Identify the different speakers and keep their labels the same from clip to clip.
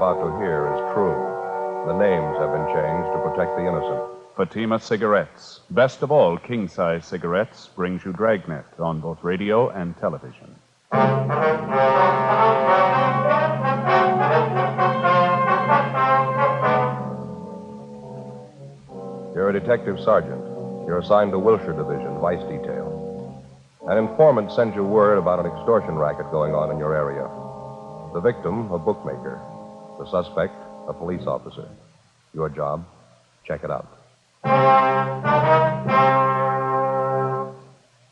Speaker 1: about to hear is true. The names have been changed to protect the innocent.
Speaker 2: Fatima Cigarettes, best of all king-size cigarettes, brings you Dragnet on both radio and television.
Speaker 1: You're a detective sergeant. You're assigned to Wilshire Division, Vice Detail. An informant sends you word about an extortion racket going on in your area. The victim, a bookmaker. The suspect, a police officer. Your job, check it out.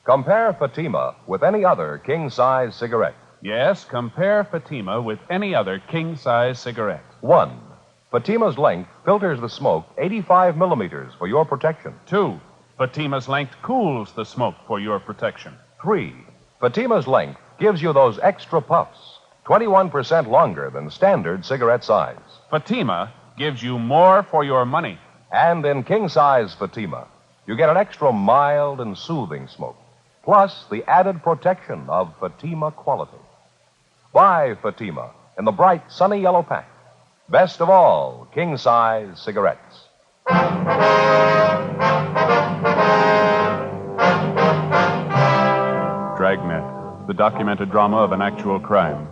Speaker 1: Compare Fatima with any other king-size cigarette.
Speaker 2: Yes, compare Fatima with any other king-size cigarette.
Speaker 1: 1. Fatima's length filters the smoke 85 millimeters for your protection.
Speaker 2: 2. Fatima's length cools the smoke for your protection.
Speaker 1: 3. Fatima's length gives you those extra puffs, 21% longer than standard cigarette size.
Speaker 2: Fatima gives you more for your money.
Speaker 1: And in king-size Fatima, you get an extra mild and soothing smoke, plus the added protection of Fatima quality. Buy Fatima in the bright, sunny yellow pack. Best of all, king-size cigarettes.
Speaker 2: Dragnet, the documented drama of an actual crime.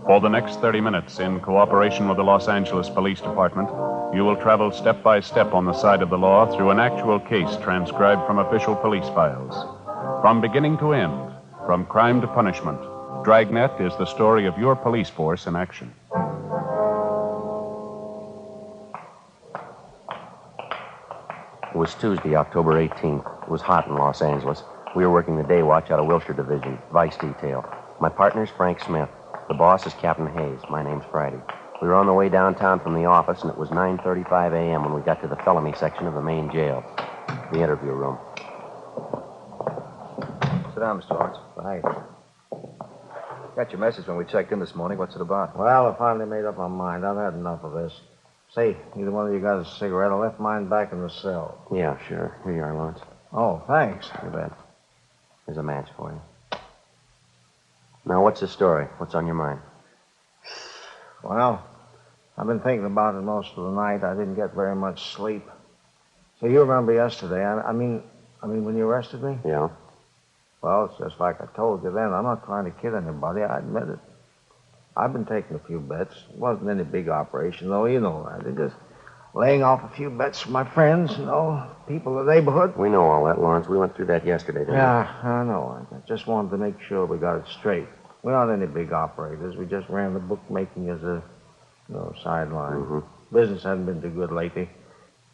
Speaker 2: For the next 30 minutes, in cooperation with the Los Angeles Police Department, you will travel step by step on the side of the law through an actual case transcribed from official police files. From beginning to end, from crime to punishment, Dragnet is the story of your police force in action.
Speaker 3: It was Tuesday, October 18th. It was hot in Los Angeles. We were working the day watch out of Wilshire Division, Vice Detail. My partner's Frank Smith. The boss is Captain Hayes. My name's Friday. We were on the way downtown from the office, and it was 9:35 a.m. when we got to the felony section of the main jail, the interview room.
Speaker 4: Sit down, Mr. Lawrence.
Speaker 5: Thanks.
Speaker 4: Got your message when we checked in this morning. What's it about?
Speaker 5: Well, I finally made up my mind. I've had enough of this. Say, either one of you got a cigarette? I left mine back in the cell.
Speaker 3: Yeah, sure. Here you are, Lawrence.
Speaker 5: Oh, thanks.
Speaker 3: You bet. Here's a match for you. Now, what's the story? What's on your mind?
Speaker 5: Well, I've been thinking about it most of the night. I didn't get very much sleep. So you remember yesterday? I mean, when you arrested me?
Speaker 3: Yeah.
Speaker 5: Well, it's just like I told you then. I'm not trying to kid anybody. I admit it. I've been taking a few bets. It wasn't any big operation, though. You know that. They're just laying off a few bets for my friends, people in the neighborhood.
Speaker 3: We know all that, Lawrence. We went through that yesterday, didn't we?
Speaker 5: Yeah, I know. I just wanted to make sure we got it straight. We aren't any big operators. We just ran the bookmaking as a, sideline.
Speaker 3: Mm-hmm.
Speaker 5: Business hasn't been too good lately.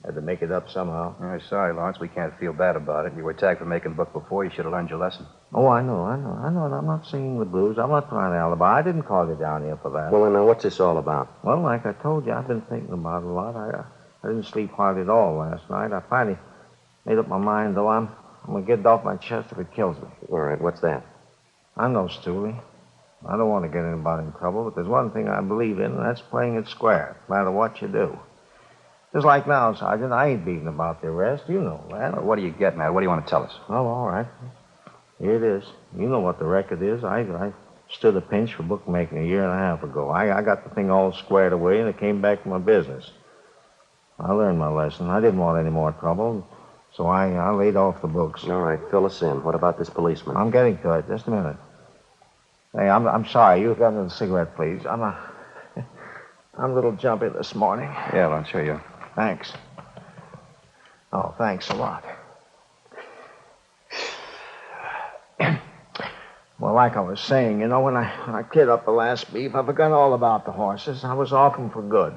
Speaker 5: Had to make it up somehow.
Speaker 4: I'm sorry, Lawrence. We can't feel bad about it. You were tagged for making book before. You should have learned your lesson.
Speaker 5: Oh, I know. And I'm not singing the blues. I'm not trying to alibi. I didn't call you down here for that.
Speaker 3: Well, then, what's this all about?
Speaker 5: Well, like I told you, I've been thinking about it a lot. I didn't sleep hard at all last night. I finally made up my mind, though. I'm going to get it off my chest if it kills me.
Speaker 3: All right, what's that?
Speaker 5: I'm no stoolie. I don't want to get anybody in trouble, but there's one thing I believe in, and that's playing it square, no matter what you do. Just like now, Sergeant, I ain't beating about the arrest. You know that.
Speaker 4: Well, what are you getting at? What do you want to tell us?
Speaker 5: Well, all right. Here it is. You know what the record is. I stood a pinch for bookmaking a year and a half ago. I got the thing all squared away, and it came back to my business. I learned my lesson. I didn't want any more trouble, so I laid off the books.
Speaker 3: All right, fill us in. What about this policeman?
Speaker 5: I'm getting to it. Just a minute. Hey, I'm sorry. You got another cigarette, please. I'm a little jumpy this morning.
Speaker 4: Yeah, Lawrence, sure you are.
Speaker 5: Thanks. Oh, thanks a lot. Well, like I was saying, when I cleared up the last beef, I forgot all about the horses. I was off them for good.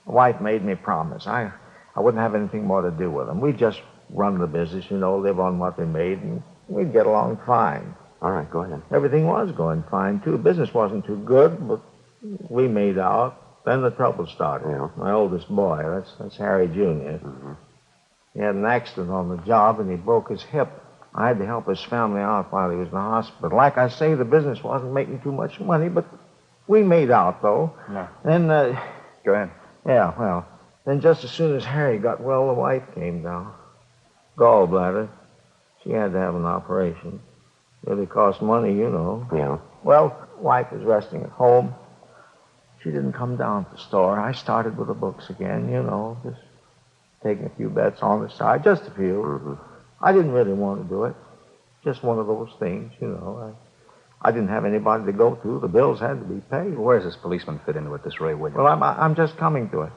Speaker 5: The wife made me promise. I wouldn't have anything more to do with them. We'd just run the business, live on what we made, and we'd get along fine.
Speaker 3: All right, go ahead.
Speaker 5: Everything was going fine, too. Business wasn't too good, but we made out. Then the trouble started.
Speaker 3: Yeah.
Speaker 5: My oldest boy, that's Harry Jr.
Speaker 3: Mm-hmm.
Speaker 5: He had an accident on the job, and he broke his hip. I had to help his family out while he was in the hospital. Like I say, the business wasn't making too much money, but we made out, though.
Speaker 4: No.
Speaker 5: Then,
Speaker 4: Go ahead.
Speaker 5: Yeah, well, then just as soon as Harry got well, the wife came down. Gallbladder. She had to have an operation. Really cost money,
Speaker 3: Yeah.
Speaker 5: Well, wife was resting at home. She didn't come down to the store. I started with the books again, just taking a few bets on the side, just a few.
Speaker 3: Mm-hmm.
Speaker 5: I didn't really want to do it. Just one of those things, I didn't have anybody to go to. The bills had to be paid.
Speaker 4: Where does this policeman fit in with this Ray Williams?
Speaker 5: Well, I'm just coming to it.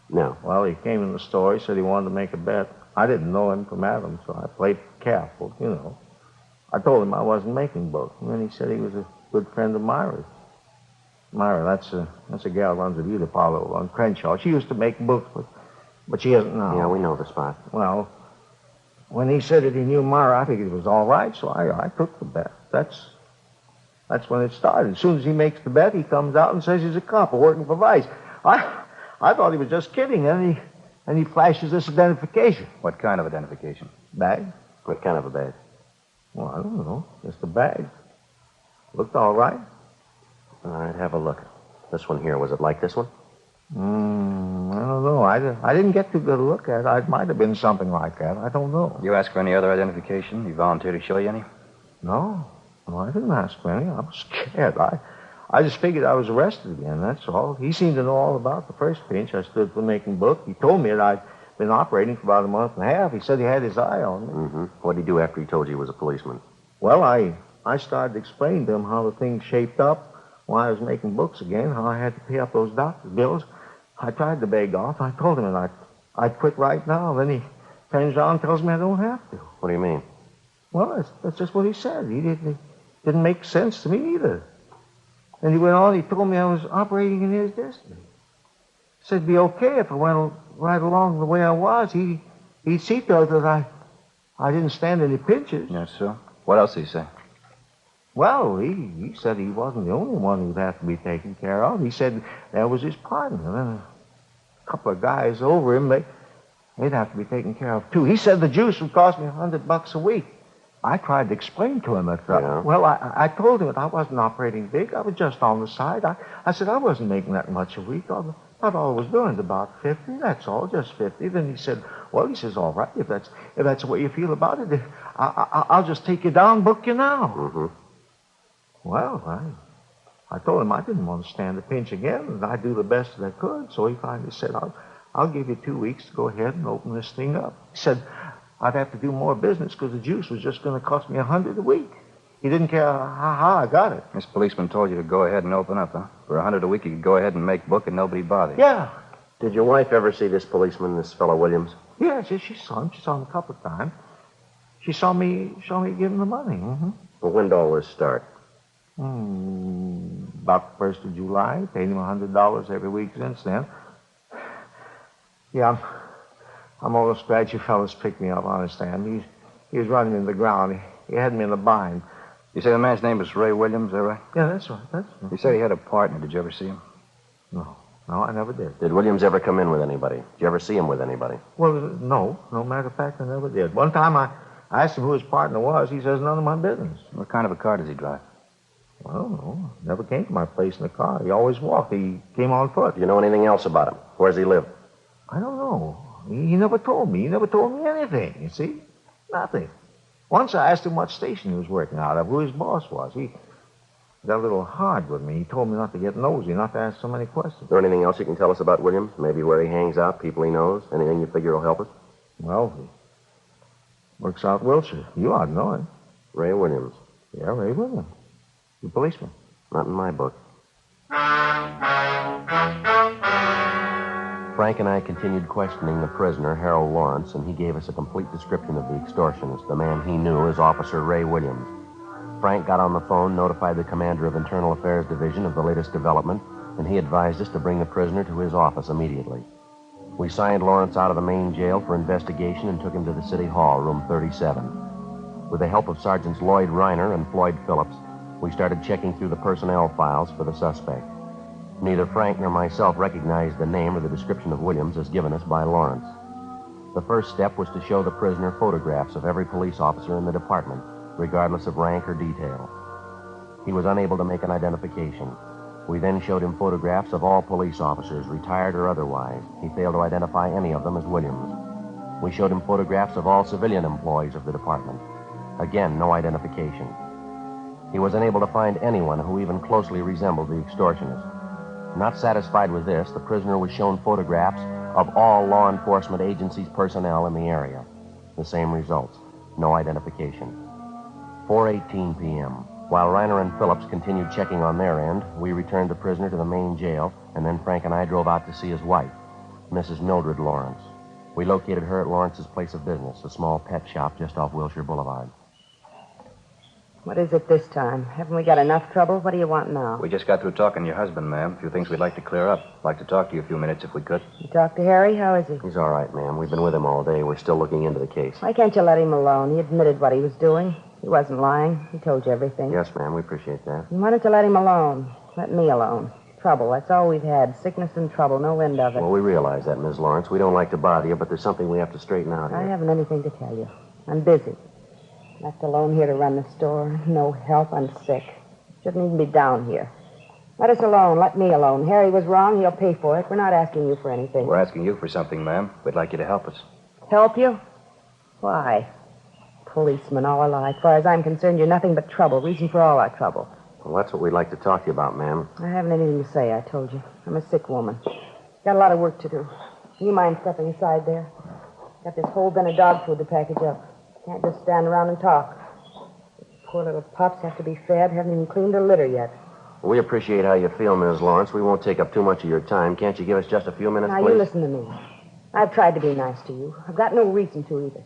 Speaker 3: No.
Speaker 5: Well, he came in the store. He said he wanted to make a bet. I didn't know him from Adam, so I played careful, I told him I wasn't making books. And then he said he was a good friend of Myra's. Myra, that's a gal who runs a beauty parlor on Crenshaw. She used to make books, but she isn't now.
Speaker 3: Yeah, we know the spot.
Speaker 5: Well, when he said that he knew Myra, I figured it was all right, so I took the bet. That's when it started. As soon as he makes the bet, he comes out and says he's a cop working for Vice. I thought he was just kidding, and he flashes this identification.
Speaker 4: What kind of identification?
Speaker 5: Bag?
Speaker 3: What kind of a bag?
Speaker 5: Well, I don't know. Just a bag. Looked all right.
Speaker 3: All right, have a look. This one here, was it like this one?
Speaker 5: I don't know. I didn't get too good a look at it. It might have been something like that. I don't know.
Speaker 4: You ask for any other identification? You volunteer to show you any?
Speaker 5: No, I didn't ask for any. I was scared. I just figured I was arrested again, that's all. He seemed to know all about the first pinch. I stood for making book. He told me that I'd been operating for about a month and a half. He said he had his eye on me.
Speaker 3: Mm-hmm. What did he do after he told you he was a policeman?
Speaker 5: Well, I started to explain to him how the thing shaped up, why I was making books again, how I had to pay up those doctor's bills. I tried to beg off. I told him that I'd quit right now. Then he turns around and tells me I don't have to.
Speaker 3: What do you mean?
Speaker 5: Well, that's just what he said. He didn't make sense to me either. And he went on, he told me I was operating in his destiny. He said it'd be okay if I went right along the way I was. He'd see to it that I didn't stand any pinches.
Speaker 4: Yes, sir. What else did he say?
Speaker 5: Well, he said he wasn't the only one who'd have to be taken care of. He said there was his partner. And then a couple of guys over him, they'd have to be taken care of, too. He said the juice would cost me $100 a week. I tried to explain to him that.
Speaker 3: Yeah.
Speaker 5: Well, I told him that I wasn't operating big. I was just on the side. I said I wasn't making that much a week. All I was doing is about 50. That's all, just 50. Then he said, well, he says, all right, if that's the way you feel about it, I'll just take you down, book you now.
Speaker 3: Mm-hmm.
Speaker 5: Well, I told him I didn't want to stand the pinch again, and I'd do the best that I could. So he finally said, I'll give you 2 weeks to go ahead and open this thing up. He said I'd have to do more business because the juice was just going to cost me $100 a week. He didn't care how I got it.
Speaker 4: This policeman told you to go ahead and open up, huh? For $100 a week, you could go ahead and make book and nobody'd bother you.
Speaker 5: Yeah.
Speaker 3: Did your wife ever see this policeman, this fellow Williams?
Speaker 5: Yeah, she saw him. She saw him a couple of times. She saw me give him the money. Mm-hmm.
Speaker 3: Well, when did all this start?
Speaker 5: About the 1st of July. Paid him $100 every week since then. Yeah, I'm almost glad you fellas picked me up, honestly. He was running into the ground. He had me in a bind.
Speaker 4: You say the man's name is Ray Williams, is that right?
Speaker 5: Yeah, that's right.
Speaker 4: You said he had a partner. Did you ever see him?
Speaker 5: No, I never did.
Speaker 3: Did Williams ever come in with anybody? Did you ever see him with anybody?
Speaker 5: Well, no. No matter of fact, I never did. One time I asked him who his partner was. He says, none of my business.
Speaker 4: What kind of a car does he drive?
Speaker 5: I don't know. Never came to my place in a car. He always walked. He came on foot.
Speaker 3: Do you know anything else about him? Where does he live?
Speaker 5: I don't know. He never told me. He never told me anything, you see? Nothing. Once I asked him what station he was working out of, who his boss was. He got a little hard with me. He told me not to get nosy, not to ask so many questions.
Speaker 3: Is there anything else you can tell us about Williams? Maybe where he hangs out, people he knows? Anything you figure will help us?
Speaker 5: Well, he works out Wilshire. You ought to know him.
Speaker 3: Ray Williams.
Speaker 5: Yeah, Ray Williams. The policeman.
Speaker 3: Not in my book. Frank and I continued questioning the prisoner, Harold Lawrence, and he gave us a complete description of the extortionist, the man he knew as Officer Ray Williams. Frank got on the phone, notified the commander of Internal Affairs Division of the latest development, and he advised us to bring the prisoner to his office immediately. We signed Lawrence out of the main jail for investigation and took him to the City Hall, room 37. With the help of Sergeants Lloyd Reiner and Floyd Phillips, we started checking through the personnel files for the suspect. Neither Frank nor myself recognized the name or the description of Williams as given us by Lawrence. The first step was to show the prisoner photographs of every police officer in the department, regardless of rank or detail. He was unable to make an identification. We then showed him photographs of all police officers, retired or otherwise. He failed to identify any of them as Williams. We showed him photographs of all civilian employees of the department. Again, no identification. He was unable to find anyone who even closely resembled the extortionist. Not satisfied with this, the prisoner was shown photographs of all law enforcement agencies' personnel in the area. The same results. No identification. 4:18 p.m. While Reiner and Phillips continued checking on their end, we returned the prisoner to the main jail, and then Frank and I drove out to see his wife, Mrs. Mildred Lawrence. We located her at Lawrence's place of business, a small pet shop just off Wilshire Boulevard.
Speaker 6: What is it this time? Haven't we got enough trouble? What do you want now?
Speaker 4: We just got through talking to your husband, ma'am. A few things we'd like to clear up. Like to talk to you a few minutes if we could.
Speaker 6: You talked to Harry? How is he?
Speaker 3: He's all right, ma'am. We've been with him all day. We're still looking into the case.
Speaker 6: Why can't you let him alone? He admitted what he was doing. He wasn't lying. He told you everything.
Speaker 3: Yes, ma'am. We appreciate that.
Speaker 6: And why don't you let him alone? Let me alone. Trouble. That's all we've had. Sickness and trouble. No end of it.
Speaker 3: Well, we realize that, Miss Lawrence. We don't like to bother you, but there's something we have to straighten out here.
Speaker 6: I haven't anything to tell you. I'm busy. Left alone here to run the store. No help. I'm sick. Shouldn't even be down here. Let us alone. Let me alone. Harry was wrong. He'll pay for it. We're not asking you for anything.
Speaker 4: We're asking you for something, ma'am. We'd like you to help us.
Speaker 6: Help you? Why? Policeman all alike. As far as I'm concerned, you're nothing but trouble. Reason for all our trouble.
Speaker 3: Well, that's what we'd like to talk to you about, ma'am.
Speaker 6: I haven't anything to say, I told you. I'm a sick woman. Got a lot of work to do. Do you mind stepping aside there? Got this whole bin of dog food to package up. Can't just stand around and talk. Poor little pups have to be fed. Haven't even cleaned their litter yet.
Speaker 3: We appreciate how you feel, Miss Lawrence. We won't take up too much of your time. Can't you give us just a few minutes,
Speaker 6: Now,
Speaker 3: please?
Speaker 6: you listen to me. I've tried to be nice to you. I've got no reason to either.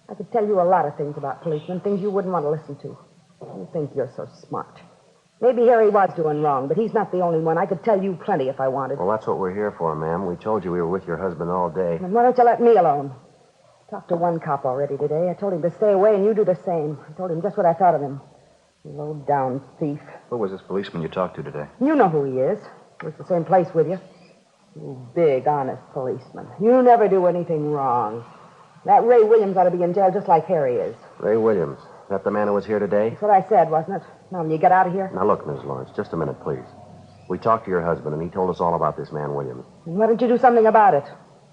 Speaker 6: I could tell you a lot of things about policemen, things you wouldn't want to listen to. You think you're so smart. Maybe Harry was doing wrong, but he's not the only one. I could tell you plenty if I wanted.
Speaker 3: Well, that's what we're here for, ma'am. We told you we were with your husband all day.
Speaker 6: Then why don't you let me alone? Talked to one cop already today. I told him to stay away, and you do the same. I told him just what I thought of him. Low-down thief.
Speaker 4: Who was this policeman you talked to today?
Speaker 6: You know who he is. He was the same place with you. You big, honest policeman. You never do anything wrong. That Ray Williams ought to be in jail just like Harry is.
Speaker 3: Ray Williams. Is that the man who was here today?
Speaker 6: That's what I said, wasn't it? Now, will you get out of here?
Speaker 3: Now, look, Miss Lawrence, just a minute, please. We talked to your husband, and he told us all about this man, Williams.
Speaker 6: And why don't you do something about it?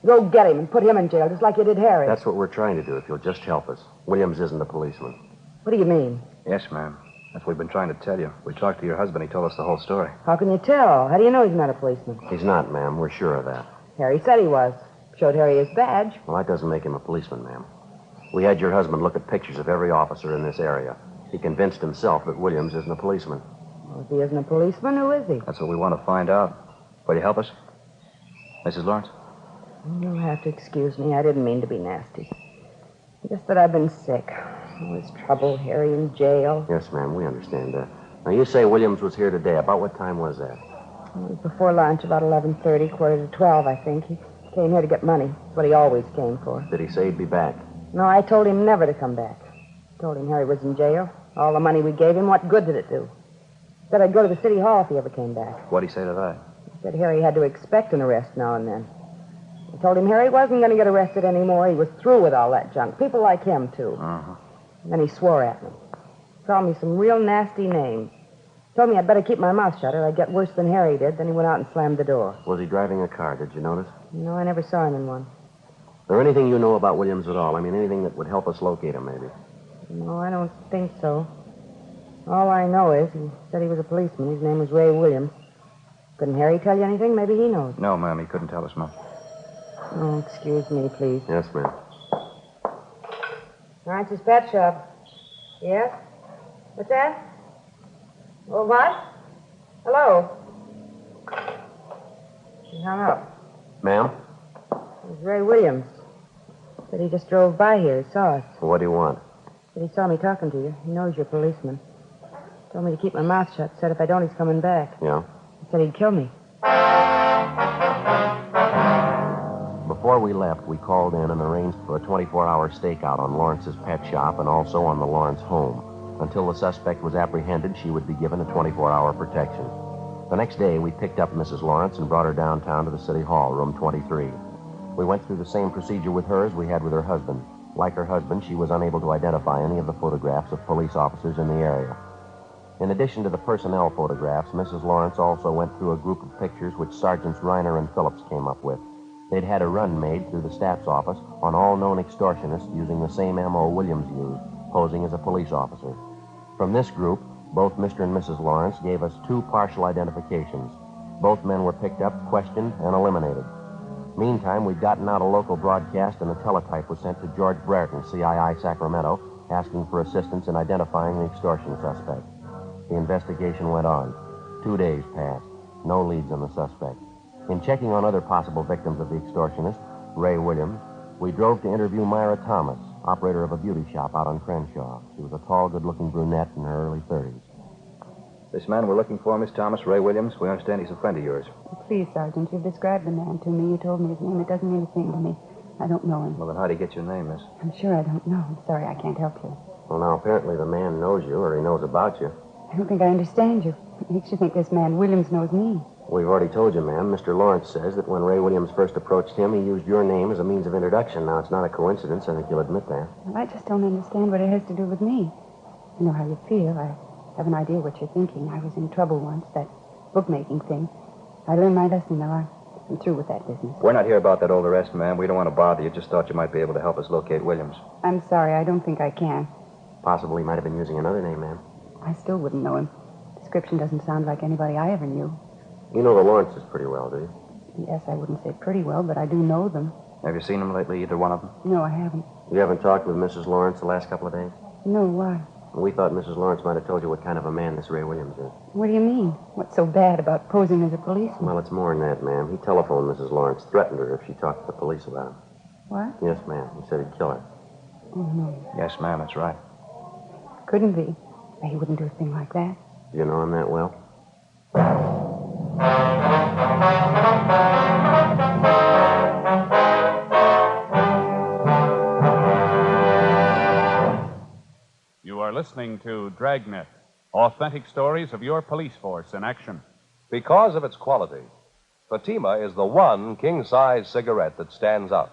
Speaker 6: Go get him and put him in jail, just like you did Harry.
Speaker 3: That's what we're trying to do, if you'll just help us. Williams isn't a policeman.
Speaker 6: What do you mean?
Speaker 4: Yes, ma'am. That's what we've been trying to tell you. We talked to your husband. He told us the whole story.
Speaker 6: How can you tell? How do you know he's not a policeman?
Speaker 3: He's not, ma'am. We're sure of that.
Speaker 6: Harry said he was. Showed Harry his badge.
Speaker 3: Well, that doesn't make him a policeman, ma'am. We had your husband look at pictures of every officer in this area. He convinced himself that Williams isn't a policeman.
Speaker 6: Well, if he isn't a policeman, who is he?
Speaker 4: That's what we want to find out. Will you help us? Mrs. Lawrence?
Speaker 6: You'll have to excuse me. I didn't mean to be nasty. Just that I've been sick. All this trouble, Harry in jail.
Speaker 3: Yes, ma'am, we understand that. Now, you say Williams was here today. About what time was that?
Speaker 6: It was before lunch, about 11:30, quarter to 12, I think. He came here to get money. That's what he always came for.
Speaker 3: Did he say he'd be back?
Speaker 6: No, I told him never to come back. Told him Harry was in jail. All the money we gave him, what good did it do? Said I'd go to the city hall if he ever came back.
Speaker 4: What'd he say to that?
Speaker 6: He said Harry had to expect an arrest now and then. I told him Harry wasn't going to get arrested anymore. He was through with all that junk. People like him, too.
Speaker 4: Uh-huh.
Speaker 6: And then he swore at me. Called me some real nasty names. Told me I'd better keep my mouth shut or I'd get worse than Harry did. Then he went out and slammed the door.
Speaker 3: Was he driving a car? Did you notice?
Speaker 6: No, I never saw him in one.
Speaker 3: Is there anything you know about Williams at all? I mean, anything that would help us locate him, maybe?
Speaker 6: No, I don't think so. All I know is he said he was a policeman. His name was Ray Williams. Couldn't Harry tell you anything? Maybe he knows.
Speaker 4: No, ma'am. He couldn't tell us much.
Speaker 6: Oh, excuse me, please.
Speaker 3: Yes, ma'am.
Speaker 6: Lawrence's pet shop. Yes? What's that? Well, what? Hello? He hung up.
Speaker 3: Ma'am?
Speaker 6: It was Ray Williams. Said he just drove by here. He saw us.
Speaker 3: What do you want?
Speaker 6: Said he saw me talking to you. He knows you're a policeman. Told me to keep my mouth shut. Said if I don't, he's coming back.
Speaker 3: Yeah?
Speaker 6: He said he'd kill me.
Speaker 3: Before we left, we called in and arranged for a 24-hour stakeout on Lawrence's pet shop and also on the Lawrence home. Until the suspect was apprehended, she would be given a 24-hour protection. The next day, we picked up Mrs. Lawrence and brought her downtown to the City Hall, room 23. We went through the same procedure with her as we had with her husband. Like her husband, she was unable to identify any of the photographs of police officers in the area. In addition to the personnel photographs, Mrs. Lawrence also went through a group of pictures which Sergeants Reiner and Phillips came up with. They'd had a run made through the staff's office on all known extortionists using the same M.O. Williams used, posing as a police officer. From this group, both Mr. and Mrs. Lawrence gave us two partial identifications. Both men were picked up, questioned, and eliminated. Meantime, we'd gotten out a local broadcast, and the teletype was sent to George Brereton, CII Sacramento, asking for assistance in identifying the extortion suspect. The investigation went on. 2 days passed. No leads on the suspect. In checking on other possible victims of the extortionist, Ray Williams, we drove to interview Myra Thomas, operator of a beauty shop out on Crenshaw. She was a tall, good-looking brunette in her early 30s.
Speaker 4: This man we're looking for, Miss Thomas, Ray Williams, we understand he's a friend of yours.
Speaker 7: Please, Sergeant, you've described the man to me. You told me his name. It doesn't mean a thing to me. I don't know him.
Speaker 4: Well, then how'd he get your name, miss?
Speaker 7: I'm sure I don't know. I'm sorry, I can't help you.
Speaker 3: Well, now, apparently the man knows you, or he knows about you.
Speaker 7: I don't think I understand you. It makes you think this man Williams knows me.
Speaker 3: We've already told you, ma'am. Mr. Lawrence says that when Ray Williams first approached him, he used your name as a means of introduction. Now, it's not a coincidence. I think you'll admit that.
Speaker 7: Well, I just don't understand what it has to do with me. I know how you feel. I have an idea what you're thinking. I was in trouble once, that bookmaking thing. I learned my lesson, though. I'm through with that business.
Speaker 4: We're not here about that old arrest, ma'am. We don't want to bother you. Just thought you might be able to help us locate Williams.
Speaker 7: I'm sorry. I don't think I can.
Speaker 3: Possibly might have been using another name, ma'am.
Speaker 7: I still wouldn't know him. Description doesn't sound like anybody I ever knew.
Speaker 3: You know the Lawrences pretty well, do you?
Speaker 7: Yes, I wouldn't say pretty well, but I do know them.
Speaker 4: Have you seen them lately, either one of them?
Speaker 7: No, I haven't.
Speaker 3: You haven't talked with Mrs. Lawrence the last couple of days?
Speaker 7: No, why?
Speaker 3: We thought Mrs. Lawrence might have told you what kind of a man this Ray Williams is.
Speaker 7: What do you mean? What's so bad about posing as a policeman?
Speaker 3: Well, it's more than that, ma'am. He telephoned Mrs. Lawrence, threatened her if she talked to the police about him.
Speaker 7: What?
Speaker 3: Yes, ma'am. He said he'd kill her.
Speaker 7: Oh, no.
Speaker 4: Yes, ma'am, that's right.
Speaker 7: Couldn't be. He wouldn't do a thing like that.
Speaker 3: Do you know him that well?
Speaker 2: You are listening to Dragnet, authentic stories of your police force in action.
Speaker 1: Because of its quality, Fatima is the one king-size cigarette that stands out.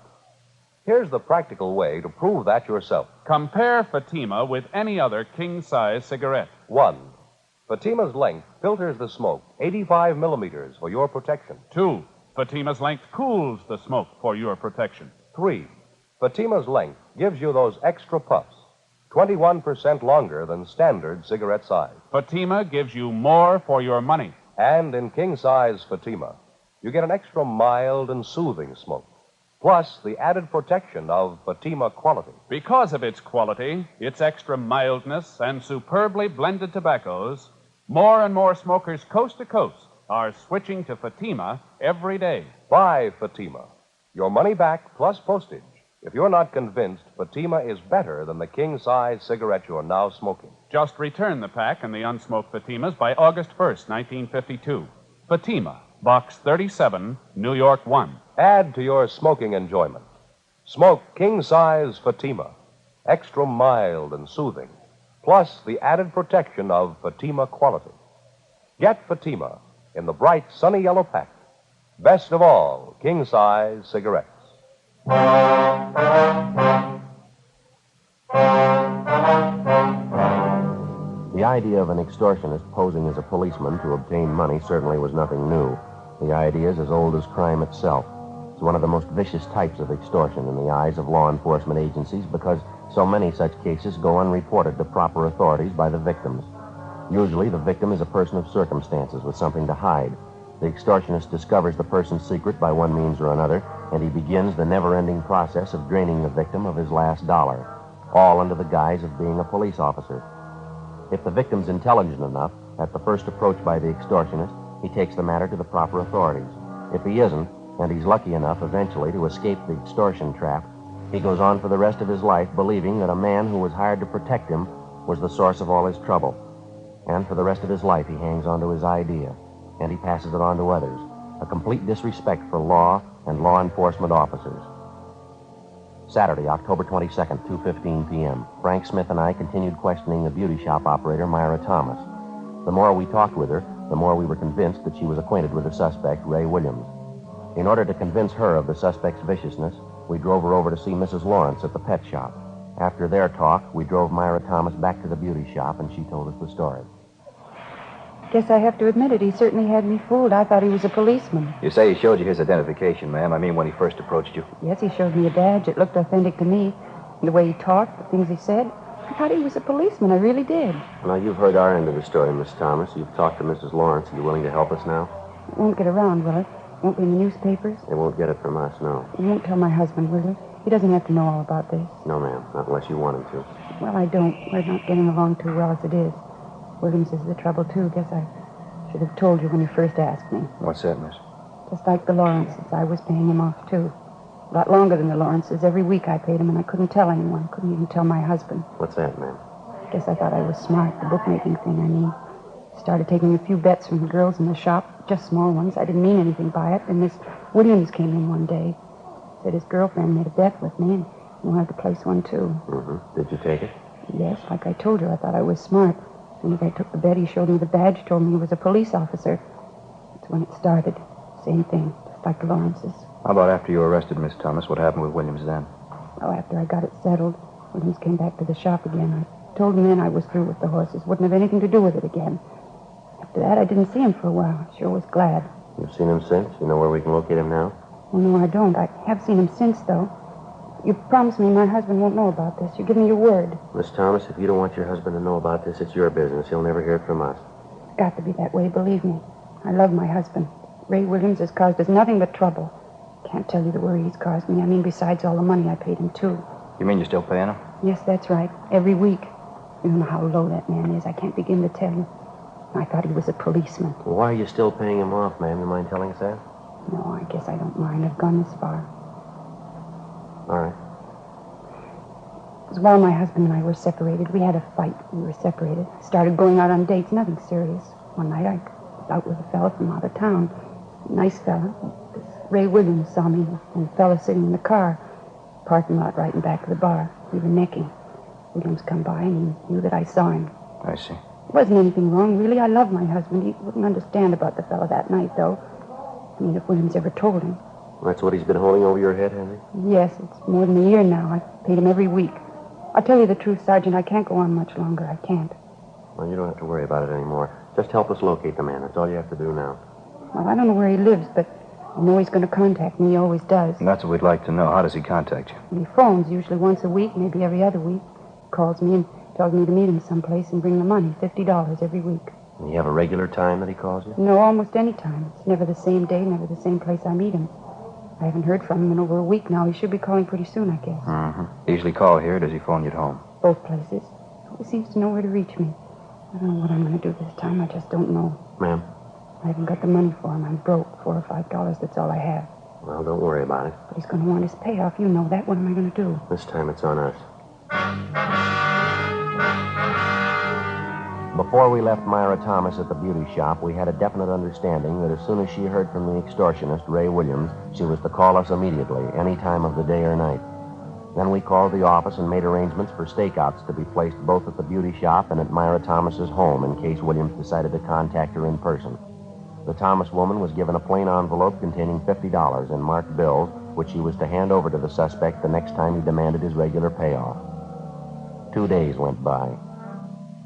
Speaker 1: Here's the practical way to prove that yourself.
Speaker 2: Compare Fatima with any other king-size cigarette.
Speaker 1: 1. Fatima's length filters the smoke 85 millimeters for your protection.
Speaker 2: 2. Fatima's length cools the smoke for your protection.
Speaker 1: 3. Fatima's length gives you those extra puffs, 21% longer than standard cigarette size.
Speaker 2: Fatima gives you more for your money.
Speaker 1: And in king-size Fatima, you get an extra mild and soothing smoke, plus the added protection of Fatima quality.
Speaker 2: Because of its quality, its extra mildness, and superbly blended tobaccos, more and more smokers coast to coast are switching to Fatima every day.
Speaker 1: Buy Fatima. Your money back plus postage if you're not convinced Fatima is better than the king-size cigarette you're now smoking.
Speaker 2: Just return the pack and the unsmoked Fatimas by August 1st, 1952. Fatima, Box 37, New York 1.
Speaker 1: Add to your smoking enjoyment. Smoke king-size Fatima, extra mild and soothing, plus the added protection of Fatima quality. Get Fatima in the bright, sunny yellow pack. Best of all, king-size cigarettes.
Speaker 3: The idea of an extortionist posing as a policeman to obtain money certainly was nothing new. The idea is as old as crime itself. It's one of the most vicious types of extortion in the eyes of law enforcement agencies because so many such cases go unreported to proper authorities by the victims. Usually, the victim is a person of circumstances with something to hide. The extortionist discovers the person's secret by one means or another, and he begins the never-ending process of draining the victim of his last dollar, all under the guise of being a police officer. If the victim's intelligent enough, at the first approach by the extortionist, he takes the matter to the proper authorities. If he isn't, and he's lucky enough eventually to escape the extortion trap, he goes on for the rest of his life believing that a man who was hired to protect him was the source of all his trouble. And for the rest of his life, he hangs on to his idea, and he passes it on to others, a complete disrespect for law and law enforcement officers. Saturday, October 22nd, 2:15 p.m., Frank Smith and I continued questioning the beauty shop operator, Myra Thomas. The more we talked with her, the more we were convinced that she was acquainted with the suspect, Ray Williams. In order to convince her of the suspect's viciousness, we drove her over to see Mrs. Lawrence at the pet shop. After their talk, we drove Myra Thomas back to the beauty shop, and she told us the story.
Speaker 7: Guess I have to admit it. He certainly had me fooled. I thought he was a policeman.
Speaker 4: You say he showed you his identification, ma'am. I mean, when he first approached you.
Speaker 7: Yes, he showed me a badge. It looked authentic to me. The way he talked, the things he said. I thought he was a policeman. I really did.
Speaker 3: Now, you've heard our end of the story, Miss Thomas. You've talked to Mrs. Lawrence. Are you willing to help us now?
Speaker 7: It won't get around, will it? Won't be in the newspapers?
Speaker 3: They won't get it from us, no.
Speaker 7: You won't tell my husband, will you? He doesn't have to know all about this.
Speaker 3: No, ma'am. Not unless you want him to.
Speaker 7: Well, I don't. We're not getting along too well as it is. Williams is the trouble, too. Guess I should have told you when you first asked me.
Speaker 4: What's that, miss?
Speaker 7: Just like the Lawrences, I was paying him off, too. A lot longer than the Lawrences. Every week I paid him, and I couldn't tell anyone. Couldn't even tell my husband.
Speaker 3: What's that, ma'am?
Speaker 7: Guess I thought I was smart. The bookmaking thing, I mean. Started taking a few bets from the girls in the shop. Just small ones. I didn't mean anything by it. And Miss Williams came in one day. Said his girlfriend made a bet with me, and he wanted to place one, too.
Speaker 3: Mm-hmm. Did you take it?
Speaker 7: Yes, like I told you, I thought I was smart. As soon as I took the bet, he showed me the badge, told me he was a police officer. That's when it started. Same thing, just like the Lawrences.
Speaker 4: How about after you were arrested, Miss Thomas? What happened with Williams then?
Speaker 7: Oh, after I got it settled, Williams came back to the shop again. I told him then I was through with the horses. Wouldn't have anything to do with it again. After that, I didn't see him for a while. I sure was glad.
Speaker 3: You've seen him since? You know where we can locate him now?
Speaker 7: Oh, no, I don't. I have seen him since, though. You promised me my husband won't know about this. You give me your word.
Speaker 3: Miss Thomas, if you don't want your husband to know about this, it's your business. He'll never hear it from us.
Speaker 7: It's got to be that way, believe me. I love my husband. Ray Williams has caused us nothing but trouble. Can't tell you the worry he's caused me. I mean, besides all the money I paid him, too.
Speaker 4: You mean you're still paying him?
Speaker 7: Yes, that's right. Every week. You don't know how low that man is. I can't begin to tell you. I thought he was a policeman.
Speaker 3: Well, why are you still paying him off, ma'am? You mind telling us that?
Speaker 7: No, I guess I don't mind. I've gone this far.
Speaker 3: All right.
Speaker 7: It was while my husband and I were separated. We had a fight. We were separated. Started going out on dates. Nothing serious. One night I was out with a fella from out of town. Nice fella. This Ray Williams saw me and the fella sitting in the car. Parking lot right in back of the bar. We were necking. Williams come by and he knew that I saw him.
Speaker 4: I see.
Speaker 7: There wasn't anything wrong, really. I love my husband. He wouldn't understand about the fella that night, though. I mean, if Williams ever told him.
Speaker 3: That's what he's been holding over your head, Henry?
Speaker 7: Yes, it's more than a year now. I paid him every week. I'll tell you the truth, Sergeant. I can't go on much longer. I can't.
Speaker 3: Well, you don't have to worry about it anymore. Just help us locate the man. That's all you have to do now.
Speaker 7: Well, I don't know where he lives, but I know he's going to contact me. He always does.
Speaker 4: And that's what we'd like to know. How does he contact you?
Speaker 7: He phones usually once a week, maybe every other week. Calls me and tells me to meet him someplace and bring the money, $50 every week.
Speaker 3: And you have a regular time that he calls you?
Speaker 7: No, almost any time. It's never the same day, never the same place I meet him. I haven't heard from him in over a week now. He should be calling pretty soon, I guess.
Speaker 4: Mm-hmm. Usually call here, or does he phone you at home?
Speaker 7: Both places. He seems to know where to reach me. I don't know what I'm going to do this time. I just don't know.
Speaker 3: Ma'am?
Speaker 7: I haven't got the money for him. I'm broke. $4 or $5. That's all I have.
Speaker 3: Well, don't worry about it.
Speaker 7: But he's going to want his payoff. You know that. What am I going to do?
Speaker 3: This time it's on us. Before we left Myra Thomas at the beauty shop, we had a definite understanding that as soon as she heard from the extortionist, Ray Williams, she was to call us immediately, any time of the day or night. Then we called the office and made arrangements for stakeouts to be placed both at the beauty shop and at Myra Thomas's home in case Williams decided to contact her in person. The Thomas woman was given a plain envelope containing $50 in marked bills, which she was to hand over to the suspect the next time he demanded his regular payoff. 2 days went by.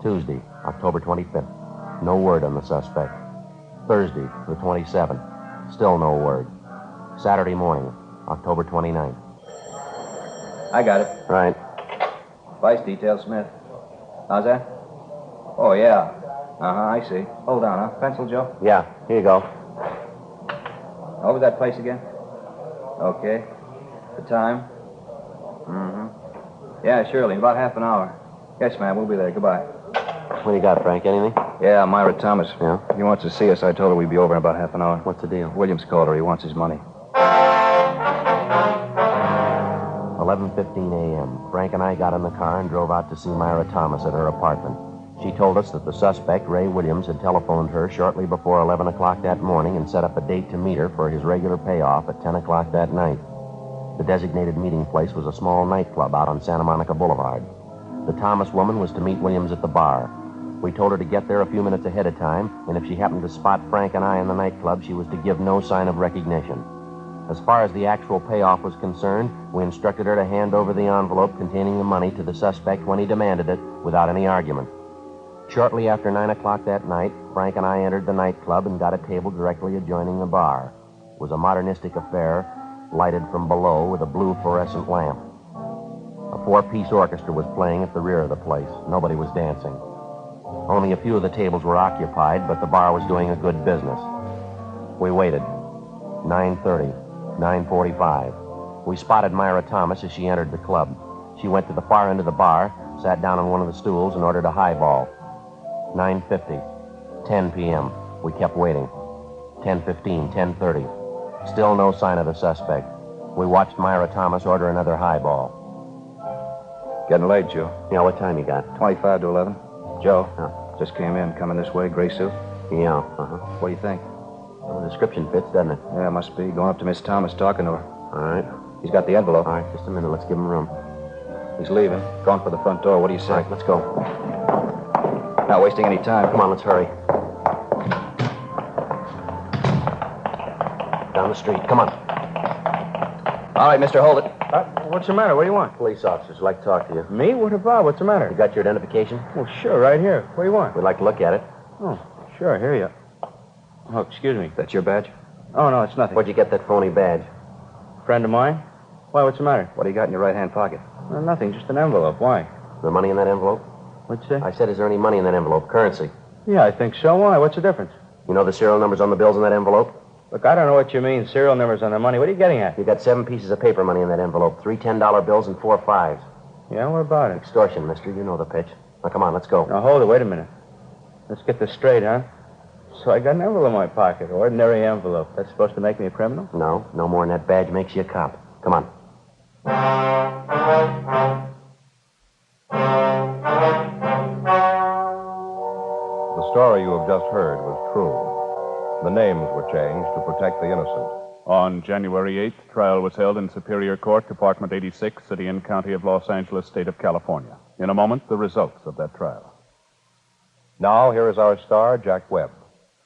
Speaker 3: Tuesday, October 25th. No word on the suspect. Thursday, the 27th. Still no word. Saturday morning, October 29th.
Speaker 4: I got it.
Speaker 3: Right.
Speaker 4: Vice detail, Smith. How's that? Oh, yeah. I see. Hold on, huh? Pencil, Joe?
Speaker 3: Yeah, here you go.
Speaker 4: Over that place again? Okay. The time? Yeah, surely. About half an hour. Yes, ma'am. We'll be there. Goodbye.
Speaker 3: What do you got, Frank? Anything?
Speaker 4: Yeah, Myra Thomas.
Speaker 3: Yeah?
Speaker 4: He wants to see us. I told her we'd be over in about half an hour.
Speaker 3: What's the deal?
Speaker 4: Williams called her. He wants his money.
Speaker 3: 11:15 a.m. Frank and I got in the car and drove out to see Myra Thomas at her apartment. She told us that the suspect, Ray Williams, had telephoned her shortly before 11 o'clock that morning and set up a date to meet her for his regular payoff at 10 o'clock that night. The designated meeting place was a small nightclub out on Santa Monica Boulevard. The Thomas woman was to meet Williams at the bar. We told her to get there a few minutes ahead of time, and if she happened to spot Frank and I in the nightclub, she was to give no sign of recognition. As far as the actual payoff was concerned, we instructed her to hand over the envelope containing the money to the suspect when he demanded it, without any argument. Shortly after 9 o'clock that night, Frank and I entered the nightclub and got a table directly adjoining the bar. It was a modernistic affair, lighted from below with a blue fluorescent lamp. A 4-piece orchestra was playing at the rear of the place. Nobody was dancing. Only a few of the tables were occupied, but the bar was doing a good business. We waited. 9:30, 9:45. We spotted Myra Thomas as she entered the club. She went to the far end of the bar, sat down on one of the stools, and ordered a highball. 9:50, 10 p.m. We kept waiting. 10:15, 10:30. Still no sign of the suspect. We watched Myra Thomas order another highball.
Speaker 4: Getting late, Joe.
Speaker 3: Yeah, what time you got?
Speaker 4: 25 to 11. Joe,
Speaker 3: Huh.
Speaker 4: just came in, coming this way, gray suit.
Speaker 3: Yeah,
Speaker 4: What do you think?
Speaker 3: Well, the description fits, doesn't it?
Speaker 4: Yeah, must be. Going up to Miss Thomas, talking to her.
Speaker 3: All right.
Speaker 4: He's got the envelope.
Speaker 3: All right, just a minute. Let's give him room.
Speaker 4: He's leaving. Going for the front door. What do you say?
Speaker 3: All right, let's go.
Speaker 4: Not wasting any time.
Speaker 3: Come on, let's hurry. Down the street. Come on.
Speaker 4: All right, mister, hold it.
Speaker 5: What's the matter? What do you want?
Speaker 3: Police officers would like to talk to you.
Speaker 5: Me? What about? What's the matter?
Speaker 3: You got your identification?
Speaker 5: Well, sure, right here. What do you want?
Speaker 3: We'd like to look at it.
Speaker 5: Oh, sure, here you. Oh, excuse me.
Speaker 4: That's your badge?
Speaker 5: Oh, no, it's nothing.
Speaker 3: Where'd you get that phony badge?
Speaker 5: Friend of mine? Why, what's the matter?
Speaker 4: What do you got in your right-hand pocket?
Speaker 5: Well, nothing, just an envelope. Why?
Speaker 3: Is there money in that envelope?
Speaker 5: What'd you say?
Speaker 3: I said, is there any money in that envelope? Currency.
Speaker 5: Yeah, I think so. Why? What's the difference?
Speaker 3: You know the serial numbers on the bills in that envelope?
Speaker 5: Look, I don't know what you mean, serial numbers on the money. What are you getting at?
Speaker 3: You got 7 pieces of paper money in that envelope. 3 $10 bills and 4 5s.
Speaker 5: Yeah, what about it?
Speaker 3: Extortion, mister. You know the pitch. Now, come on, let's go.
Speaker 5: Now, hold it. Wait a minute. Let's get this straight, huh? So I got an envelope in my pocket. Ordinary envelope. That's supposed to make me a criminal?
Speaker 3: No, no more than that badge makes you a cop. Come on.
Speaker 1: The story you have just heard was true. The names were changed to protect the innocent.
Speaker 2: On January 8th, trial was held in Superior Court, Department 86, City and County of Los Angeles, State of California. In a moment, the results of that trial.
Speaker 1: Now, here is our star, Jack Webb.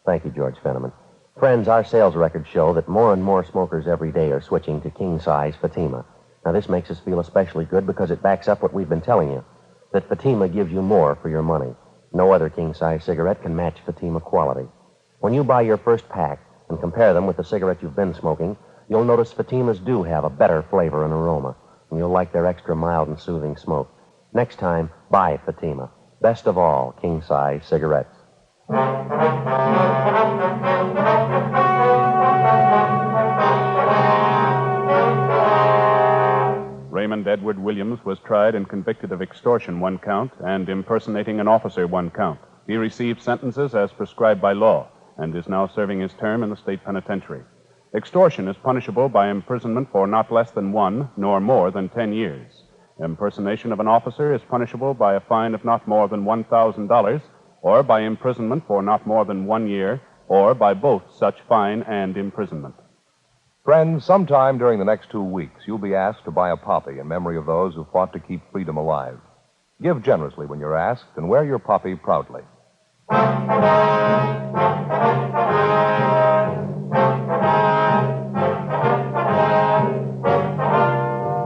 Speaker 3: Thank you, George Fenneman. Friends, our sales records show that more and more smokers every day are switching to king-size Fatima. Now, this makes us feel especially good because it backs up what we've been telling you, that Fatima gives you more for your money. No other king-size cigarette can match Fatima quality. When you buy your first pack and compare them with the cigarette you've been smoking, you'll notice Fatimas do have a better flavor and aroma, and you'll like their extra mild and soothing smoke. Next time, buy Fatima. Best of all, king-size cigarettes.
Speaker 2: Raymond Edward Williams was tried and convicted of extortion, 1 count, and impersonating an officer, 1 count. He received sentences as prescribed by law and is now serving his term in the state penitentiary. Extortion is punishable by imprisonment for not less than 1 nor more than 10 years. Impersonation of an officer is punishable by a fine of not more than $1,000 or by imprisonment for not more than 1 year or by both such fine and imprisonment.
Speaker 1: Friends, sometime during the next 2 weeks, you'll be asked to buy a poppy in memory of those who fought to keep freedom alive. Give generously when you're asked and wear your poppy proudly.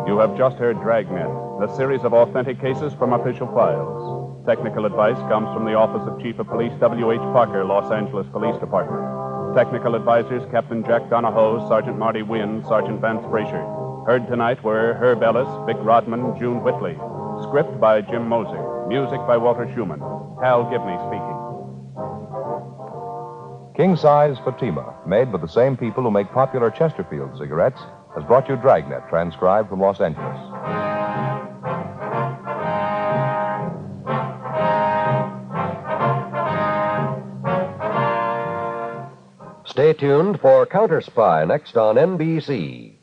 Speaker 2: You have just heard Dragnet, the series of authentic cases from official files. Technical advice comes from the Office of Chief of Police W.H. Parker, Los Angeles Police Department. Technical advisors Captain Jack Donahoe, Sergeant Marty Wynn, Sergeant Vance Frazier. Heard tonight were Herb Ellis, Vic Rodman, June Whitley. Script by Jim Moser. Music by Walter Schumann. Hal Gibney speaking.
Speaker 1: King-size Fatima, made by the same people who make popular Chesterfield cigarettes, has brought you Dragnet, transcribed from Los Angeles.
Speaker 8: Stay tuned for Counter Spy next on NBC.